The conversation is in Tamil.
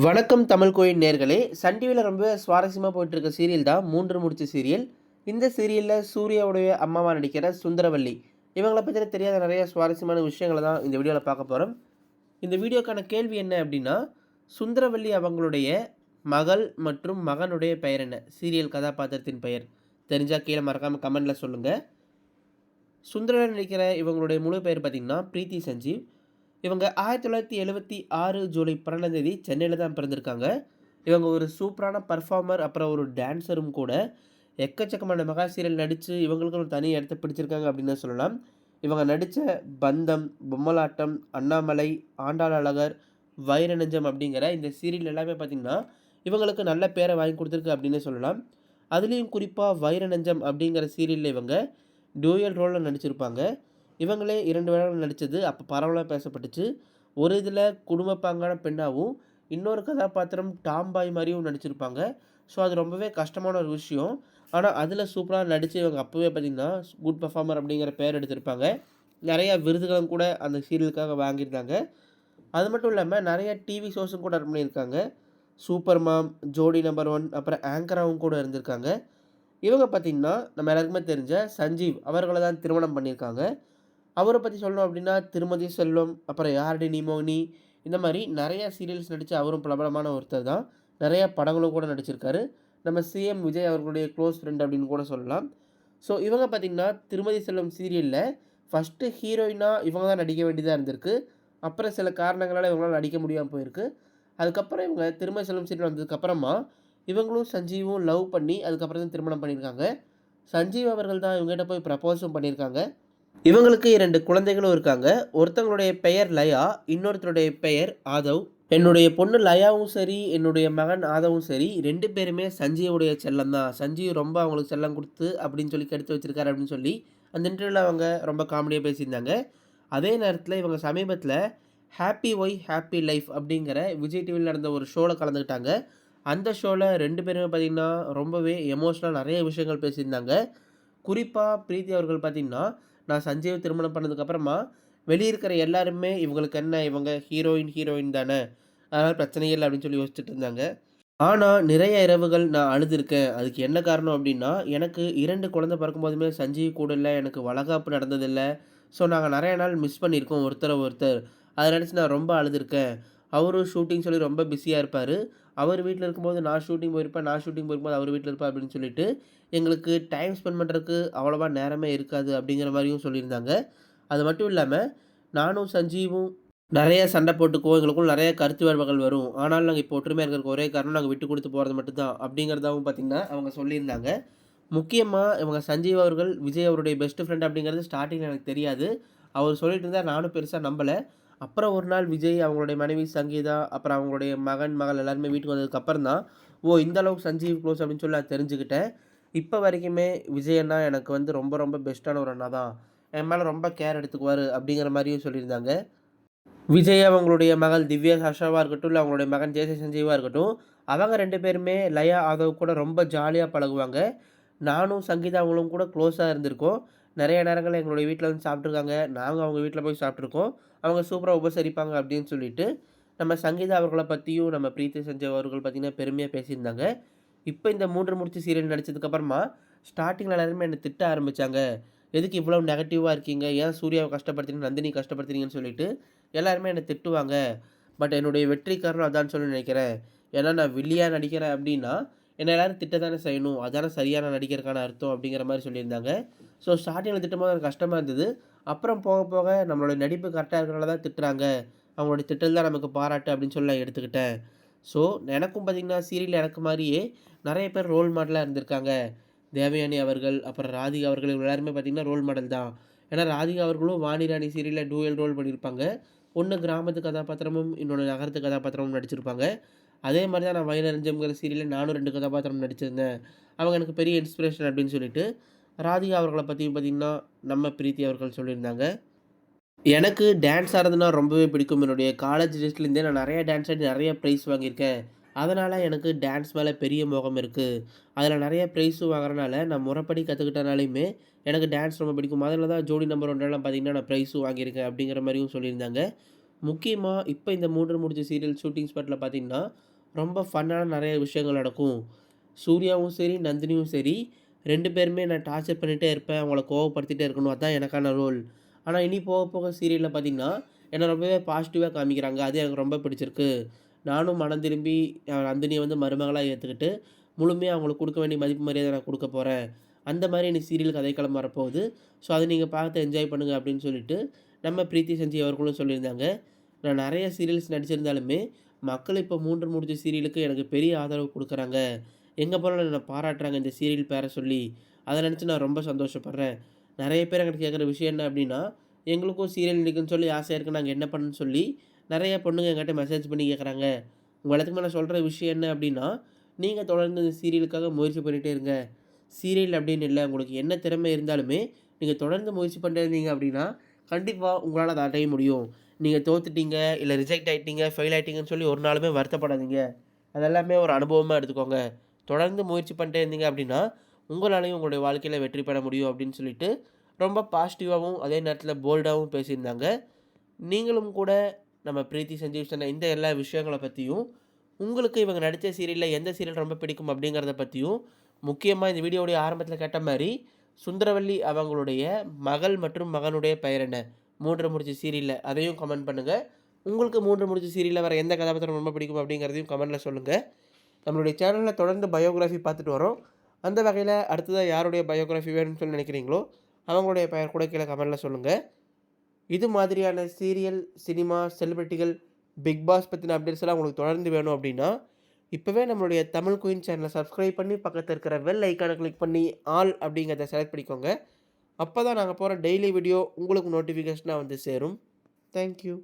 வணக்கம் தமிழ் கோயில் நேர்களே. சன் டிவியில் ரொம்ப சுவாரஸ்யமாக போயிட்டுருக்க சீரியல் தான் மூன்று முடிச்சு சீரியல். இந்த சீரியலில் சூர்யாவுடைய அம்மாவாக நடிக்கிற சுந்தரவல்லி இவங்களை பற்றின தெரியாத நிறைய சுவாரஸ்யமான விஷயங்களை தான் இந்த வீடியோவில் பார்க்க போகிறோம். இந்த வீடியோக்கான கேள்வி என்ன அப்படின்னா, சுந்தரவல்லி அவங்களுடைய மகள் மற்றும் மகனுடைய பெயர் என்ன? சீரியல் கதாபாத்திரத்தின் பெயர் தெரிஞ்சால் கீழே மறக்காமல் கமெண்டில் சொல்லுங்கள். சுந்தரவல்லி நடிக்கிற இவங்களுடைய முழு பெயர் பார்த்திங்கன்னா பிரீத்தி சஞ்சீவ். இவங்க 1976 ஜூலை 12 சென்னையில் தான் பிறந்திருக்காங்க. இவங்க ஒரு சூப்பரான பர்ஃபார்மர், அப்புறம் ஒரு டான்ஸரும் கூட. எக்கச்சக்கமான மெகா சீரியல் நடித்து இவங்களுக்கு ஒரு தனி இடத்த பிடிச்சிருக்காங்க அப்படின்னு தான் சொல்லலாம். இவங்க நடித்த பந்தம், பொம்மலாட்டம், அண்ணாமலை, ஆண்டாள் அழகர், வைர நெஞ்சம் அப்படிங்கிற இந்த சீரியல் எல்லாமே பார்த்திங்கன்னா இவங்களுக்கு நல்ல பேரை வாங்கி கொடுத்துருக்கு அப்படின்னு சொல்லலாம். அதுலேயும் குறிப்பாக வைர நெஞ்சம் அப்படிங்கிற சீரியலில் இவங்க டூயல் ரோலில் நடிச்சிருப்பாங்க. இவங்களே 2 வேடங்கள் நடித்தது அப்போ பரவலாக பேசப்பட்டுச்சு. ஒரு இதில் குடும்ப பாங்கான பெண்ணாகவும், இன்னொரு கதாபாத்திரம் டாம்பாய் மாதிரியும் நடிச்சிருப்பாங்க. ஸோ அது ரொம்பவே கஷ்டமான ஒரு விஷயம். ஆனால் அதில் சூப்பராக நடித்து இவங்க அப்போவே பார்த்திங்கன்னா குட் பெர்ஃபார்மர் அப்படிங்கிற பேர் எடுத்திருப்பாங்க. நிறையா விருதுகளும் கூட அந்த சீரியலுக்காக வாங்கியிருந்தாங்க. அது மட்டும் இல்லாமல் நிறைய டிவி ஷோஸும் கூட ரன் பண்ணியிருக்காங்க. சூப்பர் மாம், ஜோடி நம்பர் 1, அப்புறம் ஆங்கராகவும் கூட இருந்திருக்காங்க. இவங்க பார்த்திங்கன்னா நம்ம எல்லாருக்குமே தெரிஞ்ச சஞ்சீவ் அவர்களை தான் திருமணம் பண்ணியிருக்காங்க. அவரை பற்றி சொல்லணும் அப்படின்னா, திருமதி செல்வம், அப்புறம் யாரடி நீ மோகினி, இந்த மாதிரி நிறையா சீரியல்ஸ் நடித்த அவரும் பிரபலமான ஒருத்தர் தான். நிறையா படங்களும் கூட நடிச்சிருக்காரு. நம்ம சிஎம் விஜய் அவர்களுடைய க்ளோஸ் ஃப்ரெண்ட் அப்படின்னு கூட சொல்லலாம். ஸோ இவங்க பார்த்திங்கன்னா திருமதி செல்வம் சீரியலில் ஃபஸ்ட்டு ஹீரோயினாக இவங்க தான் நடிக்க வேண்டியதாக இருந்திருக்கு. அப்புறம் சில காரணங்களால் இவங்களால் நடிக்க முடியாமல் போயிருக்கு. அதுக்கப்புறம் இவங்க திருமதி செல்வம் சீரியல் வந்ததுக்கப்புறமா இவங்களும் சஞ்சீவும் லவ் பண்ணி அதுக்கப்புறம் தான் திருமணம் பண்ணியிருக்காங்க. சஞ்சீவ் அவர்கள் தான் இவங்ககிட்ட போய் ப்ரப்போஸும் பண்ணியிருக்காங்க. இவங்களுக்கு 2 குழந்தைகளும் இருக்காங்க. ஒருத்தவங்களுடைய பெயர் லயா, இன்னொருத்தருடைய பெயர் ஆதவ். என்னுடைய பொண்ணு லயாவும் சரி, என்னுடைய மகன் ஆதவும் சரி 2 பேருமே சஞ்சீவுடைய செல்லம் தான். சஞ்சீவ் ரொம்ப அவங்களுக்கு செல்லம் குடுத்து அப்படின்னு சொல்லி கெடுத்து வச்சிருக்காரு அப்படின்னு சொல்லி அந்த இன்டர்வியூல அவங்க ரொம்ப காமெடியா பேசியிருந்தாங்க. அதே நேரத்தில இவங்க சமீபத்தில ஹேப்பி ஒய்ஃப் ஹேப்பி லைஃப் அப்படிங்கிற விஜய் டிவில நடந்த ஒரு ஷோல கலந்துக்கிட்டாங்க. அந்த ஷோல 2 பேருமே பார்த்தீங்கன்னா, ரொம்பவே எமோஷனலா நெறைய விஷயங்கள் பேசியிருந்தாங்க. குறிப்பா பிரீத்தி அவர்கள் பார்த்தீங்கன்னா, நான் சஞ்சீவ் திருமணம் பண்ணதுக்கப்புறமா, வெளிய இருக்கிற எல்லாருமே இவங்களுக்கு என்ன இவங்க ஹீரோயின் தானே! அதனால பிரச்சனையே இல்ல அப்படின்னு சொல்லி யோசிச்சுட்டு இருந்தாங்க. ஆனா, நிறைய இரவுகள் நான் அழுதுருக்கேன். அதுக்கு என்ன காரணம் அப்படின்னா, எனக்கு 2 குழந்தை பிறக்கும்போதுமே சஞ்சீவ் கூட இல்ல. எனக்கு வளகாப்பு நடந்ததில்ல. ஸோ, நாங்க நெறைய நாள் மிஸ் பண்ணியிருக்கோம் ஒருத்தர ஒருத்தர். அத நெனச்சு நான் ரொம்ப அழுதுருக்கேன். அவரும் ஷூட்டிங் சொல்லி ரொம்ப பிஸியா இருப்பாரு. அவர் வீட்ல இருக்கும்போது நான் ஷூட்டிங் போயிருப்பேன். நான் ஷூட்டிங் போயிருக்கும்போது அவர் வீட்ல இருப்பார் அப்படின்னு சொல்லிட்டு, எங்களுக்கு டைம் ஸ்பெண்ட் பண்றதுக்கு அவ்வளவா நேரமே இருக்காது அப்படிங்கிற மாரியும் சொல்லியிருந்தாங்க. அது மட்டும் இல்லாம, நானும் சஞ்சீவும் நெறைய சண்டை போட்டுக்குவோம். எங்களுக்குள்ள நெறைய கருத்து வேறுபாடுகள் வரும். ஆனாலும் நாங்க இப்போ ஒற்றுமையா இருக்கிறதுக்கு ஒரே காரணம் நாங்க விட்டு குடுத்து போறது மட்டும் தான். அப்படிங்கிறதாவும் பார்த்தீங்கன்னா, அவங்க சொல்லியிருந்தாங்க. முக்கியமா இவங்க சஞ்சீவ் அவர்கள், விஜய் அவருடைய பெஸ்ட் ஃப்ரெண்ட் அப்படிங்கிறது ஸ்டார்ட்டிங்ல எனக்கு தெரியாது. அவர் சொல்லிட்டு இருந்தார். நானும் பெருசா நம்பல. அப்புறம் ஒரு நாள் விஜய், அவங்களுடைய மனைவி சங்கீதா, அப்புறம் அவங்களுடைய மகன், மகள் எல்லாருமே வீட்டுக்கு வந்ததுக்கப்புறம் தான், ஓ! இந்த அளவுக்கு சஞ்சீவ் க்ளோஸ் அப்படின்னு சொல்லி நான் தெரிஞ்சுக்கிட்டேன். இப்ப வரைக்குமே விஜய் அண்ணா எனக்கு வந்து ரொம்ப ரொம்ப பெஸ்ட்டான ஒரு அண்ணா தான். என் மேல ரொம்ப கேர் எடுத்துக்குவாரு அப்படிங்கிற மாரியும் சொல்லியிருந்தாங்க. விஜய் அவங்களுடைய மகள் திவ்யா சாஷாவா இருக்கட்டும், இல்ல அவங்களுடைய மகன் ஜேசி சஞ்சீவா இருக்கட்டும், அவங்க 2 பேருமே லயா, ஆதவ் கூட ரொம்ப ஜாலியா பழகுவாங்க. நானும் சங்கீதா அவங்களும் கூட க்ளோஸா இருந்திருக்கோம். நெறைய நேரங்கள்ல எங்களுடைய வீட்ல வந்து சாப்பிட்டுருக்காங்க. நாங்க அவங்க வீட்ல போய் சாப்பிட்டுருக்கோம். அவங்க சூப்பரா உபசரிப்பாங்க அப்படின்னு சொல்லிட்டு, நம்ம சங்கீதா அவர்கள பத்தியும், நம்ம பிரீத்தி சஞ்சய் அவர்கள் பார்த்தீங்கன்னா, பெருமையா பேசியிருந்தாங்க. இப்ப இந்த 3 முடிச்சு சீரியல் நடிச்சதுக்கு அப்புறமா, ஸ்டார்ட்டிங்ல எல்லாருமே என்ன திட்ட ஆரம்பிச்சாங்க. எதுக்கு இவ்வளவு நெகட்டிவா இருக்கீங்க? ஏன் சூர்யாவ கஷ்டப்படுத்துறீங்க? நந்தினி கஷ்டப்படுத்துறீங்கன்னு சொல்லிட்டு, எல்லாருமே என்ன திட்டுவாங்க. பட் என்னுடைய வெற்றி காரணம் அதான்னு சொல்லி நினைக்கிறேன். ஏன்னா நான் வில்லியா நடிக்கிறேன் அப்டின்னா, என்ன எல்லாரும் திட்ட தானே செய்யணும். அதானே சரியான நடிகருக்கான அர்த்தம் அப்டிங்கிற மாரி சொல்லியிருந்தாங்க. ஸோ ஸ்டார்ட்டிங்ல திட்டும்போது எனக்கு கஷ்டமா இருந்தது. அப்புறம் போக போக நம்மளோட நடிப்பு கரெக்ட்டா இருக்கிறனால தான் திட்டுறாங்க. அவங்களுடைய திட்டல் தான் நமக்கு பாராட்டு அப்டின்னு சொல்லி நான் எடுத்துக்கிட்டேன். ஸோ எனக்கும் பார்த்தீங்கன்னா, சீரியல்ல எனக்கு மாரியே நெறைய பேர் ரோல் மாடலா இருந்திருக்காங்க. தேவயானி அவர்கள், அப்புறம் ராதிகா அவர்கள் இவங்க எல்லாருமே பார்த்தீங்கன்னா ரோல் மாடல் தான். ஏன்னா ராதிகா அவர்களும் வாணி ராணி சீரியல்ல டூயல் ரோல் பண்ணியிருப்பாங்க. ஒண்ணு கிராமத்து கதாபாத்திரமும், இன்னொன்னு நகரத்து கதாபாத்திரமும் நடிச்சிருப்பாங்க. அதே மாரி தான் நான் வயலரஞ்சம்ங்கிற சீரியல்ல நானும் 2 கதாபாத்திரம் நடிச்சிருந்தேன். அவங்க எனக்கு பெரிய இன்ஸ்பிரேஷன் அப்படின்னு சொல்லிட்டு, ராதிகா அவர்கள பத்தியும் பார்த்தீங்கன்னா, நம்ம பிரீத்தி அவர்கள் சொல்லியிருந்தாங்க. எனக்கு டான்ஸ் ஆடுறதுன்னா ரொம்பவே பிடிக்கும். என்னுடைய காலேஜ் டேஸ்லேருந்தே நான் நெறைய டான்ஸ் ஆடி நெறைய ப்ரைஸ் வாங்கியிருக்கேன். அதனால எனக்கு டான்ஸ் மேல பெரிய மோகம் இருக்கு. அதில நெறைய ப்ரைஸும் வாங்குறனால, நான் முறைப்படி கத்துக்கிட்டனாலயுமே எனக்கு டான்ஸ் ரொம்ப பிடிக்கும். அதில தான் ஜோடி நம்பர் 1லாம் பார்த்தீங்கன்னா, நான் ப்ரைஸும் வாங்கியிருக்கேன் அப்படிங்கிற மாரியும் சொல்லியிருந்தாங்க. முக்கியமா இப்ப இந்த 3 முடிச்சு சீரியல் ஷூட்டிங் ஸ்பாட்ல பார்த்தீங்கன்னா, ரொம்ப ஃபன்னான நெறைய விஷயங்கள் நடக்கும். சூர்யாவும் சரி, நந்தினியும் சரி 2 பேருமே நான் டார்ச்சர் பண்ணிட்டே இருப்பேன். அவங்கள கோவப்படுத்திட்டே இருக்கணும். அதான் எனக்கான ரோல். ஆனா, இனி போக போக சீரியல்ல பார்த்தீங்கன்னா, என்ன ரொம்பவே பாசிட்டிவா காமிக்கிறாங்க. அது எனக்கு ரொம்ப பிடிச்சிருக்கு. நானும் மனம் திரும்பி நந்தினிய வந்து மருமகளா ஏத்துக்கிட்டு, முழுமையா அவங்களுக்கு குடுக்க வேண்டிய மதிப்பு மரியாதை நான் குடுக்க போறேன். அந்த மாரி இனி சீரியல் கதைக்களம் வரப்போகுது. ஸோ, அத நீங்க பார்த்து என்ஜாய் பண்ணுங்க அப்படின்னு சொல்லிட்டு, நம்ம பிரீத்தி செஞ்சி அவர்களும் சொல்லியிருந்தாங்க. நான் நெறைய சீரியல்ஸ் நடிச்சிருந்தாலுமே, மக்கள் இப்போ 3 முடிச்சு சீரியலுக்கு எனக்கு பெரிய ஆதரவு குடுக்குறாங்க. எங்க போனாலும் என்ன பாராட்டுறாங்க இந்த சீரியல் பேர சொல்லி. அத நெனச்சு நான் ரொம்ப சந்தோஷப்படுறேன். நெறைய பேர் என்கிட்ட கேட்குற விஷயம் என்ன அப்டின்னா, எங்களுக்கும் சீரியல் நடிக்கணும்னு சொல்லி ஆசையா இருக்கு. நாங்க என்ன பண்ணணும்னு சொல்லி நெறைய பொண்ணுங்க என்கிட்ட மெசேஜ் பண்ணி கேட்குறாங்க. உங்க எல்லாத்துக்குமே நான் சொல்ற விஷயம் என்ன அப்டின்னா, நீங்க தொடர்ந்து இந்த சீரியலுக்காக முயற்சி பண்ணிட்டே இருங்க. சீரியல் அப்டின்னு இல்ல. உங்களுக்கு என்ன திறமை இருந்தாலுமே, நீங்க தொடர்ந்து முயற்சி பண்ணிட்டே இருந்தீங்க அப்டின்னா, கண்டிப்பா உங்களால அத அடைய முடியும். நீங்க தோத்துட்டீங்க, இல்ல ரிஜெக்ட் ஆயிட்டீங்க, ஃபெயில் ஆயிட்டீங்கன்னு சொல்லி ஒரு நாளுமே வருத்தப்படாதீங்க. அதெல்லாமே ஒரு அனுபவமா எடுத்துக்கோங்க. தொடர்ந்து முயற்சி பண்ணிட்டே இருந்தீங்க அப்படின்னா, உங்களாலயும் உங்களுடைய வாழ்க்கையில வெற்றி பெற முடியும் அப்படின்னு சொல்லிட்டு, ரொம்ப பாசிட்டிவாவும், அதே நேரத்தில போல்டாவும் பேசியிருந்தாங்க. நீங்களும் கூட நம்ம பிரீத்தி சஞ்சீவ் சொன்ன இந்த எல்லா விஷயங்கள பத்தியும், உங்களுக்கு இவங்க நடிச்ச சீரியல்ல எந்த சீரியல் ரொம்ப பிடிக்கும் அப்படிங்கிறத பத்தியும், முக்கியமா இந்த வீடியோவுடைய ஆரம்பத்தில கேட்ட மாரி, சுந்தரவல்லி அவங்களுடைய மகள் மற்றும் மகனுடைய பெயர் என்ன? 3 முடிச்சு சீரியல்ல அதையும் கமெண்ட் பண்ணுங்க. உங்களுக்கு 3 முடிச்சு சீரியல்ல வேற எந்த கதாபாத்திரம் ரொம்ப பிடிக்கும் அப்படிங்கிறதையும் கமெண்ட்ல சொல்லுங்க. நம்மளுடைய சேனல்ல தொடர்ந்து பயோகிராஃபி பார்த்துட்டு வரோம். அந்த வகையில அடுத்ததா யாருடைய பயோகிராஃபி வேணும்னு சொல்லி நினைக்கிறீங்களோ, அவங்களுடைய பெயர் கூட கீழ கமெண்ட்ல சொல்லுங்க. இது மாதிரியான சீரியல், சினிமா, செலிபிரிட்டிகள், பிக் பாஸ் பத்தின அப்டேட்ஸ் எல்லாம் உங்களுக்கு தொடர்ந்து வேணும் அப்டின்னா, இப்பவே நம்மளுடைய தமிழ் குயின் சேனல சப்ஸ்கிரைப் பண்ணி பக்கத்துல இருக்கிற பெல் ஐகான கிளிக் பண்ணி ஆல் அப்படிங்கிறத செலக்ட் பண்ணிக்கோங்க. அப்பதான் நாங்க போடுற டெய்லி வீடியோ உங்களுக்கு நோட்டிஃபிகேஷனா வந்து சேரும். Thank you.